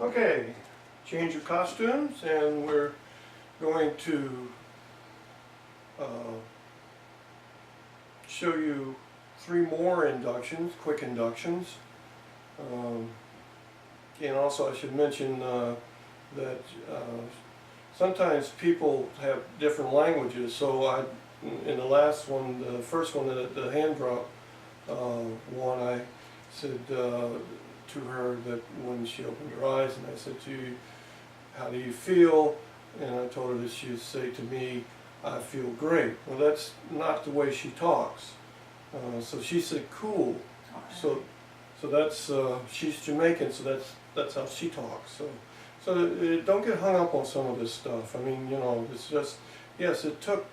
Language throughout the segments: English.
Okay, change of costumes, and we're going to show you 3 more inductions, quick inductions. And also I should mention that sometimes people have different languages, so in the last one, the first one, the hand drop one, I said to her that when she opened her eyes, and I said to you, how do you feel? And I told her that she would say to me, I feel great. Well, that's not the way she talks. So she said, cool. So that's, she's Jamaican, so that's how she talks. So don't get hung up on some of this stuff. I mean, you know, it's just, yes, it took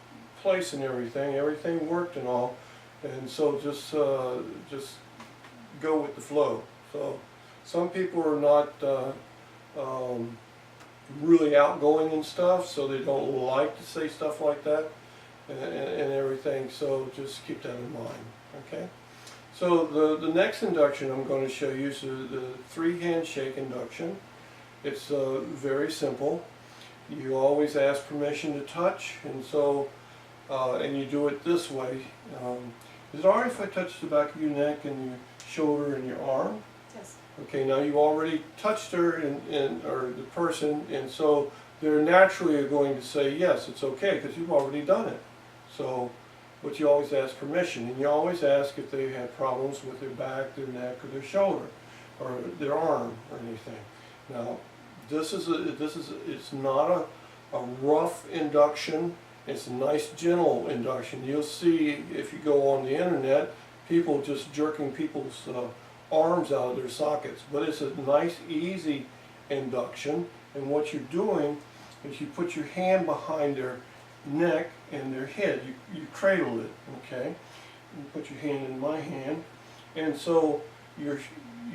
place and everything worked and all, and so just go with the flow. So some people are not really outgoing and stuff, so they don't like to say stuff like that and everything, so just keep that in mind, okay? So the next induction I'm going to show you is the 3 handshake induction. It's very simple. You always ask permission to touch, and so and you do it this way. Is it alright if I touch the back of your neck and your shoulder and your arm? Yes. Okay, now you already touched her or the person, and so they're naturally going to say yes, it's okay, because you've already done it. So, but you always ask permission, and you always ask if they have problems with their back, their neck, or their shoulder, or their arm, or anything. Now, it's not a rough induction. It's a nice, gentle induction. You'll see if you go on the internet, people just jerking people's arms out of their sockets. But it's a nice, easy induction. And what you're doing is you put your hand behind their neck and their head. You cradle it, okay? You put your hand in my hand. And so you're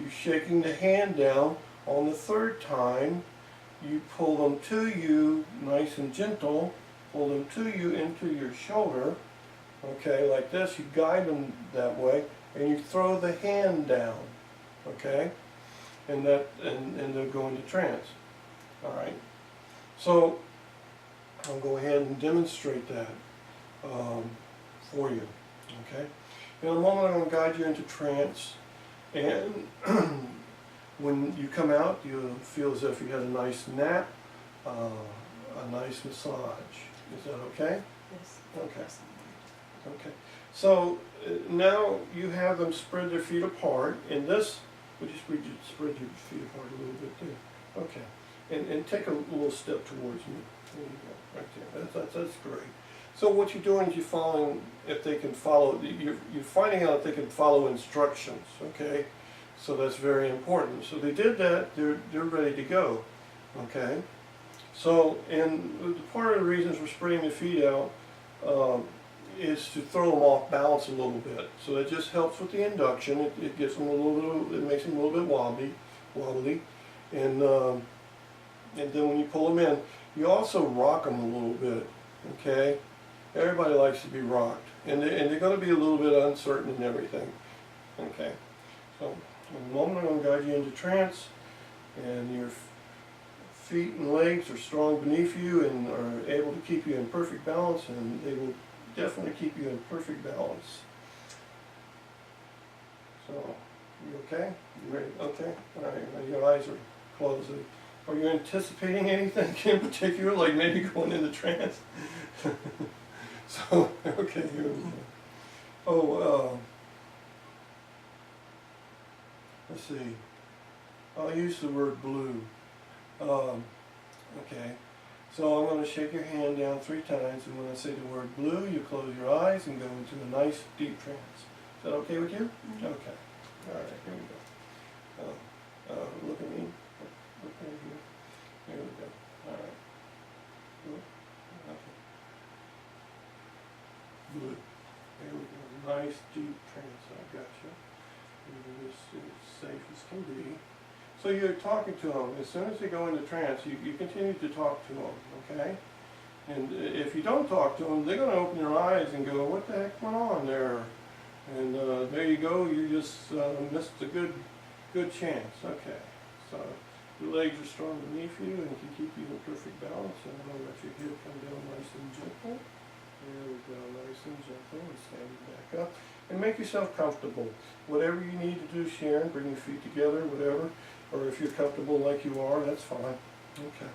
shaking the hand down. On the 3rd time, you pull them to you, nice and gentle. Pull them to you into your shoulder, okay, like this. You guide them that way, and you throw the hand down, okay, and they'll go into trance. All right. So I'll go ahead and demonstrate that for you, okay. In a moment, I'm going to guide you into trance, and when you come out, you'll feel as if you had a nice nap, a nice massage. Is that okay? Yes. Okay. Okay. So now you have them spread their feet apart. In this, would you spread your feet apart a little bit there? Okay. And take a little step towards me. There you go. Right there. That's great. So what you're doing is you're following, if they can follow, you're finding out if they can follow instructions. Okay. So that's very important. So they did that. They're ready to go. Okay. So, and part of the reasons we're spreading the feet out is to throw them off balance a little bit. So that just helps with the induction. It gets them a little bit, it makes them a little bit wobbly. And then when you pull them in, you also rock them a little bit, okay? Everybody likes to be rocked. And they're going to be a little bit uncertain and everything, okay? So, in a moment I'm going to guide you into trance, and your feet and legs are strong beneath you and are able to keep you in perfect balance, and they will definitely keep you in perfect balance. So, you okay? You ready? Okay? Alright, your eyes are closed. Are you anticipating anything in particular, like maybe going into trance? So, okay, here we go. Oh, let's see. I'll use the word blue. Okay, so I'm going to shake your hand down 3 times, and when I say the word blue, you close your eyes and go into a nice deep trance. Is that okay with you? Mm-hmm. Okay. All right, here we go. Look at me. Look right here. There we go. All right. Blue. Okay. Blue. There we go. Nice deep trance. I got you. This is as safe as can be. So you're talking to them. As soon as they go into trance, you continue to talk to them, okay? And if you don't talk to them, they're going to open their eyes and go, what the heck went on there? And there you go, you just missed a good chance. Okay, so Your legs are strong beneath you and can keep you in perfect balance. And I'm going to let your heel come down nice and gentle. There we go, nice and gentle, and stand it back up. And make yourself comfortable. Whatever you need to do, Sharon, bring your feet together, whatever. Or if you're comfortable like you are, that's fine. Okay.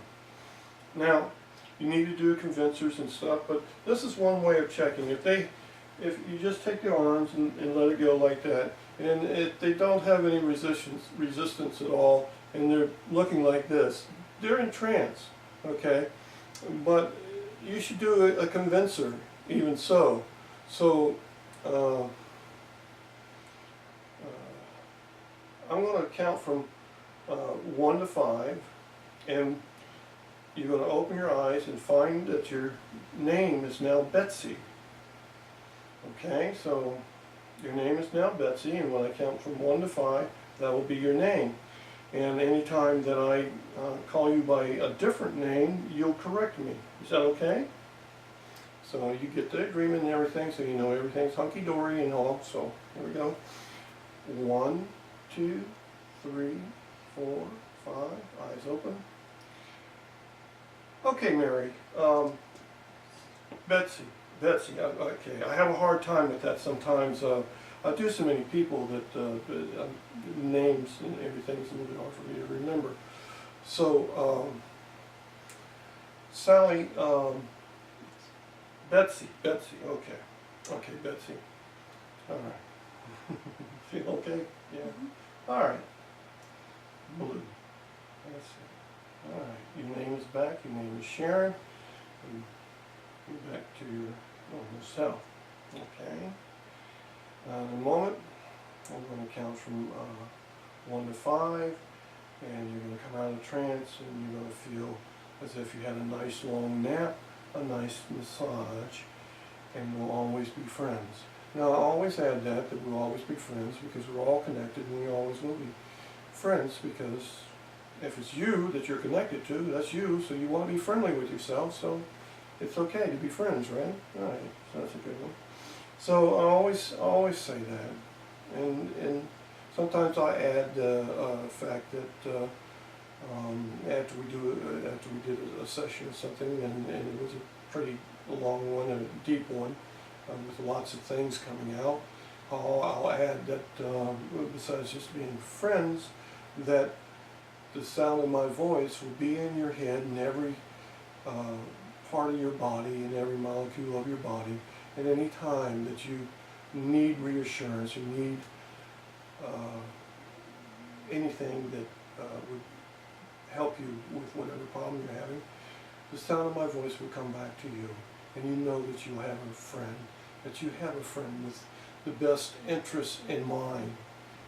Now, you need to do convincers and stuff, but this is one way of checking. If you just take the arms and let it go like that, and if they don't have any resistance at all, and they're looking like this, they're in trance, okay? But you should do a convincer, even so. So, I'm going to count from 1 to 5, and you're going to open your eyes and find that your name is now Betsy. Okay, so your name is now Betsy, and when I count from 1 to 5, that will be your name. And anytime that I call you by a different name, you'll correct me. Is that okay? So you get the agreement and everything, so you know everything's hunky-dory and all. So here we go. 1, 2, 3, 4, 5, eyes open. Okay, Mary. Betsy, okay. I have a hard time with that sometimes. I do so many people that names and everything's a little bit hard for me to remember. So, Sally, Betsy, okay. Okay, Betsy. All right. Feel okay? Yeah. All right. Blue. Let's see. All right. Your name is back. Your name is Sharon. And you're back to your normal self. Okay. In a moment, I'm going to count from 1 to 5, and you're going to come out of trance, and you're going to feel as if you had a nice long nap, a nice massage, and we'll always be friends. Now, I always add that we'll always be friends because we're all connected, and we always will be friends, because if it's you that you're connected to, that's you, so you want to be friendly with yourself, so it's okay to be friends, right? All right, so that's a good one. So I always say that, and sometimes I add the fact that after we did a session or something, and it was a pretty long one and a deep one with lots of things coming out, I'll add that besides just being friends, that the sound of my voice will be in your head in every part of your body, in every molecule of your body. At any time that you need reassurance or need anything that would help you with whatever problem you're having, the sound of my voice will come back to you, and you know that you have a friend, with the best interests in mind,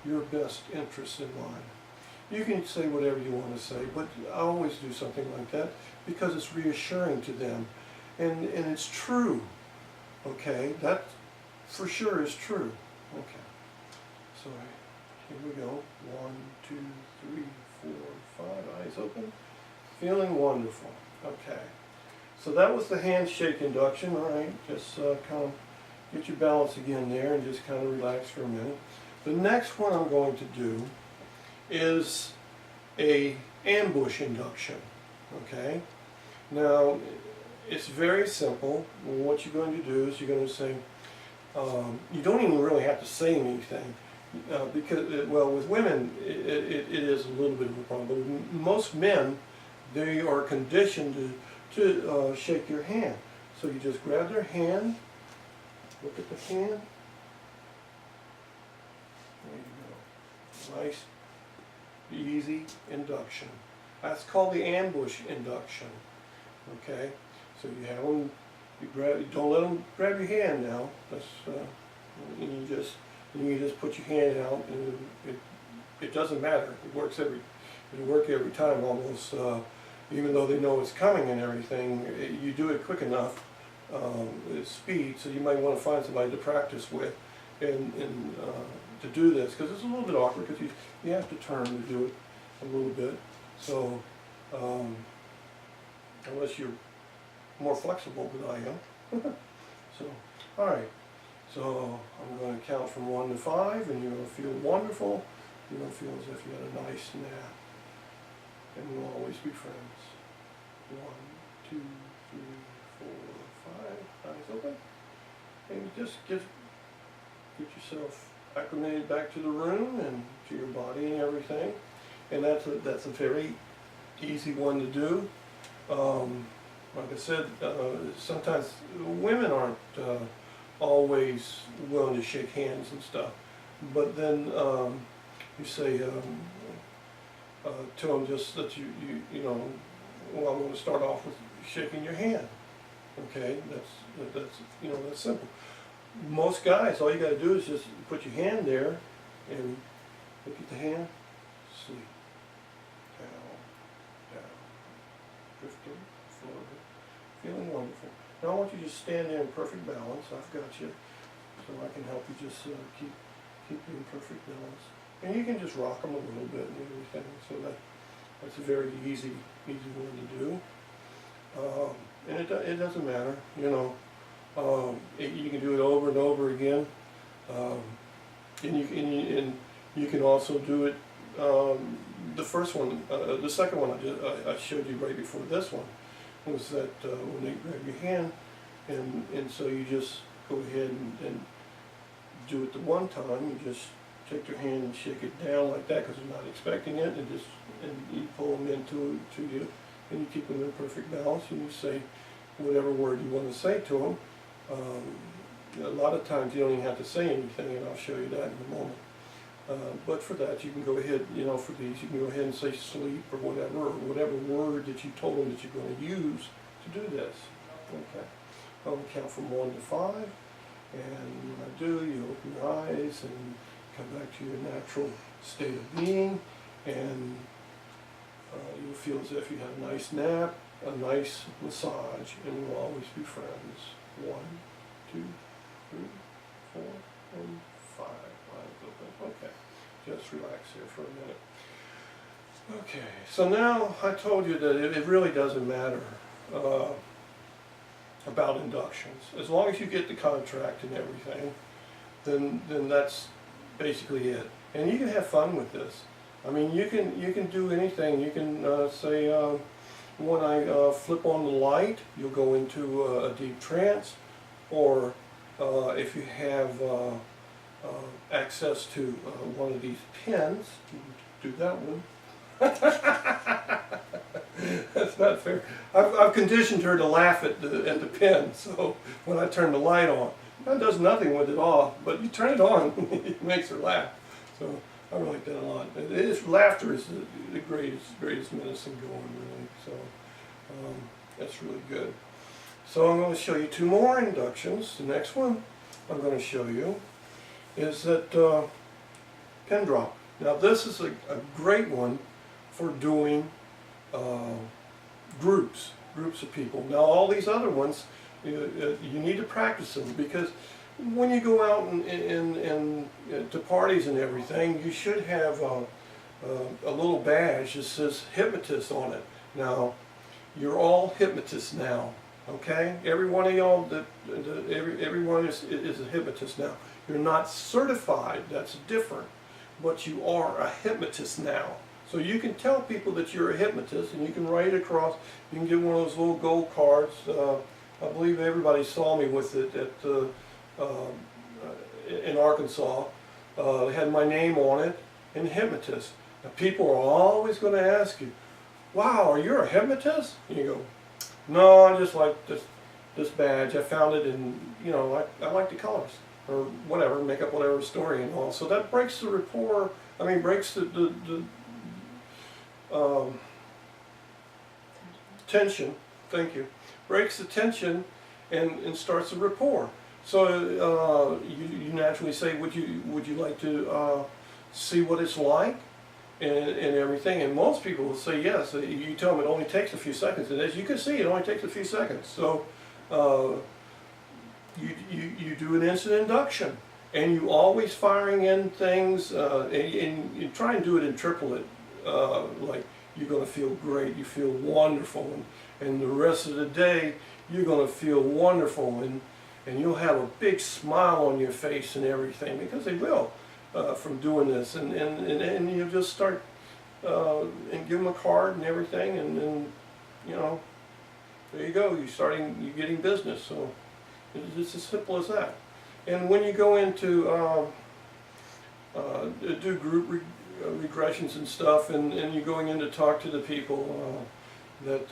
your best interests in mind. You can say whatever you want to say, but I always do something like that because it's reassuring to them, and it's true. Okay, that for sure is true. Okay, so here we go. 1, 2, 3, 4, 5. Eyes open. Feeling wonderful. Okay, so that was the handshake induction. All right, just kind of get your balance again there and just kind of relax for a minute. The next one I'm going to do is a ambush induction. Okay, now it's very simple. What you're going to do is you're going to say, you don't even really have to say anything, because, well, with women it is a little bit of a problem, but most men, they are conditioned to shake your hand. So you just grab their hand, look at the hand, there you go. Nice, easy induction. That's called the ambush induction. Okay? So you have them, you don't let them grab your hand now. That's, and you just put your hand out, and it doesn't matter. It'll work every time almost. Even though they know it's coming and everything, you do it quick enough, speed. So you might want to find somebody to practice with, and to do this, because it's a little bit awkward because you have to turn to do it a little bit. So unless you're more flexible than I am. So, all right. So I'm going to count from 1 to 5, and you're going to feel wonderful. You're going to feel as if you had a nice nap. and we'll always be friends. 1, 2, 3, 4, 5. Eyes open. And just get yourself acclimated back to the room and to your body and everything. And that's a very easy one to do. Like I said, sometimes women aren't always willing to shake hands and stuff. But then you say to them just that you know, well, I'm going to start off with shaking your hand. Okay, that's you know, that's simple. Most guys, all you got to do is just put your hand there and look at the hand, sleep, down, drifting, floating, feeling wonderful. Now I want you to just stand there in perfect balance. I've got you, so I can help you just keep you in perfect balance. And you can just rock them a little bit and everything. So that's a very easy one to do. And it doesn't matter, you know. You can do it over and over again, and you can also do it. The first one, the second one I showed you right before this one was that when they grab your hand, and so you just go ahead and do it the one time. You just take your hand and shake it down like that because they're not expecting it, and you pull them into you, and you keep them in perfect balance, and you say whatever word you want to say to them. A lot of times you don't even have to say anything, and I'll show you that in a moment. But for that, you can go ahead, you know, for these, you can go ahead and say sleep or whatever word that you told them that you're going to use to do this. Okay. I'll count from 1 to 5, and when I do, you open your eyes and come back to your natural state of being, and you'll feel as if you had a nice nap, a nice massage, and we'll always be friends. 1, 2, 3, 4, and 5. Eyes open. Okay, just relax here for a minute. Okay, so now I told you that it really doesn't matter about inductions. As long as you get the contract and everything, then that's basically it. And you can have fun with this. I mean, you can do anything. You can say, when I flip on the light, you'll go into a deep trance, or if you have access to one of these pens, do that one. That's not fair. I've conditioned her to laugh at the pen, so when I turn the light on, that does nothing with it off, but you turn it on, it makes her laugh. So I like that a lot. Laughter is the greatest medicine going, really. So that's really good. So I'm going to show you 2 more inductions. The next one I'm going to show you is that pen drop. Now this is a great one for doing groups of people. Now all these other ones, you need to practice them, because when you go out and to parties and everything, you should have a little badge that says hypnotist on it. Now, you're all hypnotists now, okay? Every one of y'all, everyone is a hypnotist now. You're not certified, that's different, but you are a hypnotist now. So you can tell people that you're a hypnotist, and you can write it across. You can get one of those little gold cards. I believe everybody saw me with it in Arkansas. They had my name on it, and hypnotist. Now people are always going to ask you, wow, are you a hypnotist? And you go, no, I just like this badge. I found it in, you know, I like the colors, or whatever, make up whatever story and all. So that breaks the rapport, I mean, breaks the tension, thank you, breaks the tension and starts a rapport. So you naturally say, would you like to see what it's like and everything? And most people will say yes. You tell them it only takes a few seconds, and as you can see, it only takes a few seconds. So you do an instant induction, and you always firing in things, and you try and do it in triplet, like you're going to feel great, you feel wonderful, and the rest of the day you're going to feel wonderful, and you'll have a big smile on your face and everything, because they will, from doing this, and you'll just start and give them a card and everything, and then, you know, there you go. You're getting business. So it's as simple as that. And when you go into do group regressions and stuff, and you're going in to talk to the people that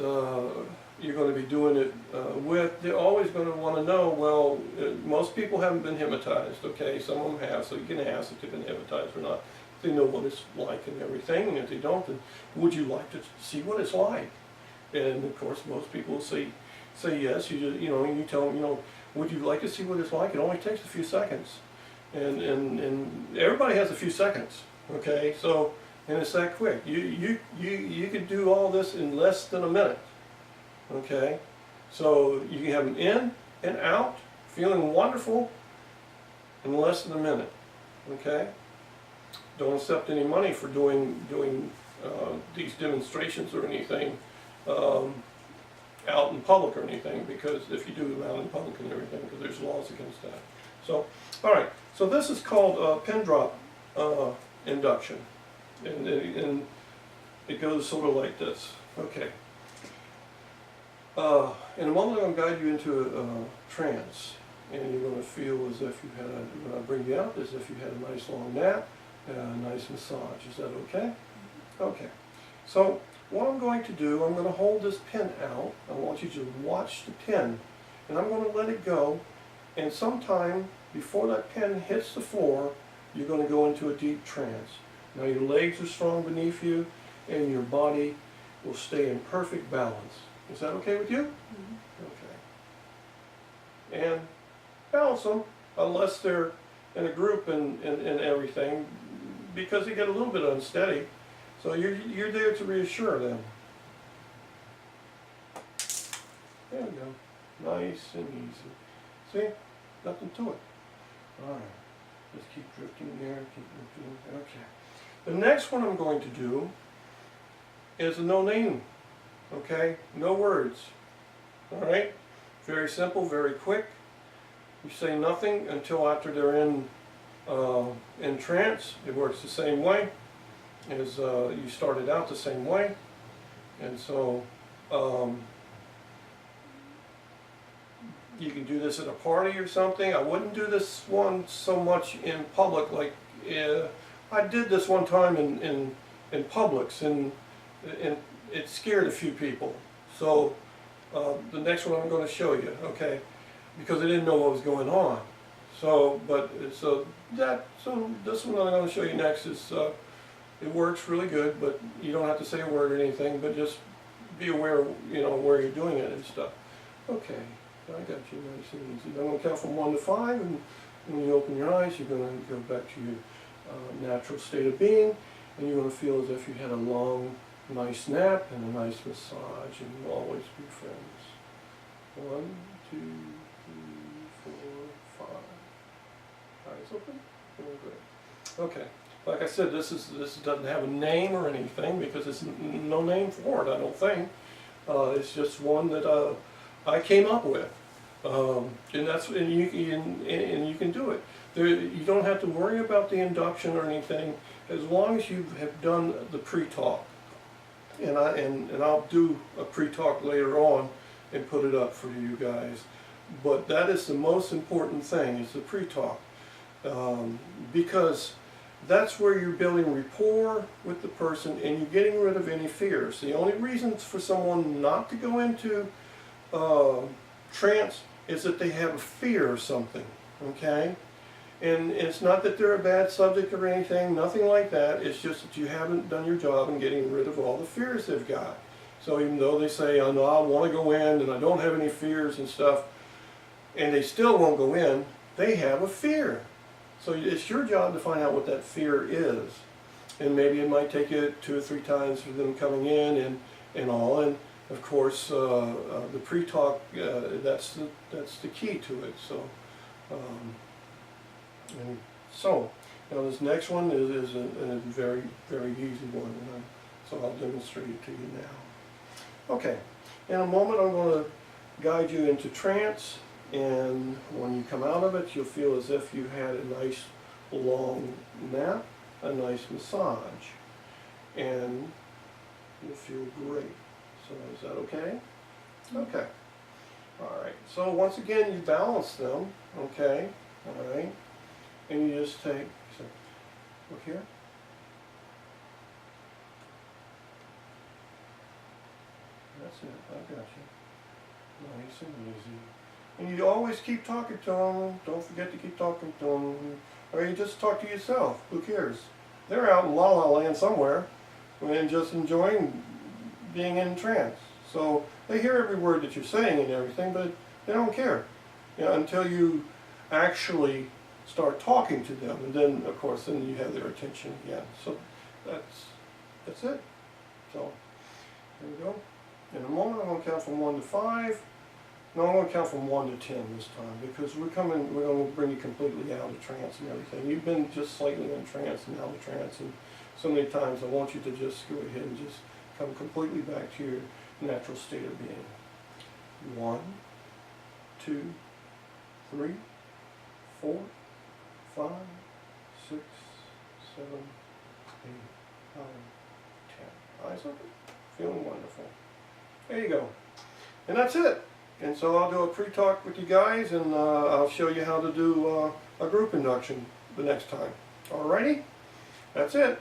you're going to be doing it with, they're always going to want to know, well, most people haven't been hypnotized, okay? Some of them have, so you can ask if they've been hypnotized or not. They know what it's like and everything, and if they don't, then would you like to see what it's like? And of course, most people say yes. You know, and you tell them, you know, would you like to see what it's like? It only takes a few seconds, and everybody has a few seconds, okay? So, and it's that quick. You could do all this in less than a minute, okay? So you can have them in and out, feeling wonderful in less than a minute, okay? Don't accept any money for doing these demonstrations or anything out in public or anything, because if you do them out in public and everything, because there's laws against that. So, all right. So this is called pin drop induction, and it goes sort of like this. Okay. In a moment, I'm going to guide you into a trance, and you're going to feel as if you had when I bring you out, as if you had a nice long nap. A nice massage. Is that okay? Okay. So what I'm going to do, I'm going to hold this pin out. I want you to watch the pin, and I'm going to let it go. And sometime before that pin hits the floor, you're going to go into a deep trance. Now your legs are strong beneath you, and your body will stay in perfect balance. Is that okay with you? Mm-hmm. Okay. And balance them, unless they're in a group and everything, because they get a little bit unsteady. So you're there to reassure them. There we go. Nice and easy. See? Nothing to it. Alright. Just keep drifting there, keep drifting. Okay. The next one I'm going to do is a no name. Okay? No words. Alright? Very simple, very quick. You say nothing until after they're in trance. It works the same way as you started out, the same way. And so you can do this at a party or something. I wouldn't do this one so much in public. Like I did this one time in Publix, and it scared a few people. So the next one I'm going to show you, okay, because they didn't know what was going on. So this one I'm going to show you next is it works really good, but you don't have to say a word or anything, but just be aware, you know, where you're doing it and stuff. Okay, I got you nice and easy. I'm going to count from 1 to 5, and when you open your eyes, you're going to go back to your natural state of being, and you're going to feel as if you had a long, nice nap and a nice massage, and you'll always be friends. 1, 2, 3, 4, 5. Eyes open. Very good. Okay. Like I said, this doesn't have a name or anything, because it's no name for it, I don't think. It's just one that I came up with, and you can do it. You don't have to worry about the induction or anything, as long as you have done the pre-talk. And I'll do a pre-talk later on and put it up for you guys. But that is the most important thing, is the pre-talk, because that's where you're building rapport with the person and you're getting rid of any fears. The only reason for someone not to go into trance is that they have a fear of something, okay? And it's not that they're a bad subject or anything, nothing like that. It's just that you haven't done your job in getting rid of all the fears they've got. So even though they say, oh, no, I want to go in and I don't have any fears and stuff, and they still won't go in, they have a fear. So it's your job to find out what that fear is. And maybe it might take you 2 or 3 times for them coming in and all. And of course, the pre-talk, that's the key to it. So, this next one is a very, very easy one. So I'll demonstrate it to you now. Okay, in a moment I'm going to guide you into trance. And when you come out of it, you'll feel as if you had a nice long nap, a nice massage. and you'll feel great. So is that okay? Okay. Alright, so once again you balance them, okay, alright, and you just take, so look here. That's it, I got you. Nice and easy. And you always keep talking to them, don't forget to keep talking to them, or you just talk to yourself, who cares? They're out in la la land somewhere, and just enjoying being in trance. So they hear every word that you're saying and everything, but they don't care, you know, until you actually start talking to them, and then of course then you have their attention again. So that's it. So there we go. In a moment I'm going to count from 1 to 5. No, I'm going to count from 1 to 10 this time, because we're going to bring you completely out of trance and everything. You've been just slightly in trance and out of trance, and so many times I want you to just go ahead and just come completely back to your natural state of being. 1, 2, 3, 4, 5, 6, 7, 8, 9, 10. Eyes open. Feeling wonderful. There you go. And that's it. And so I'll do a pre-talk with you guys, and I'll show you how to do a group induction the next time. Alrighty? That's it.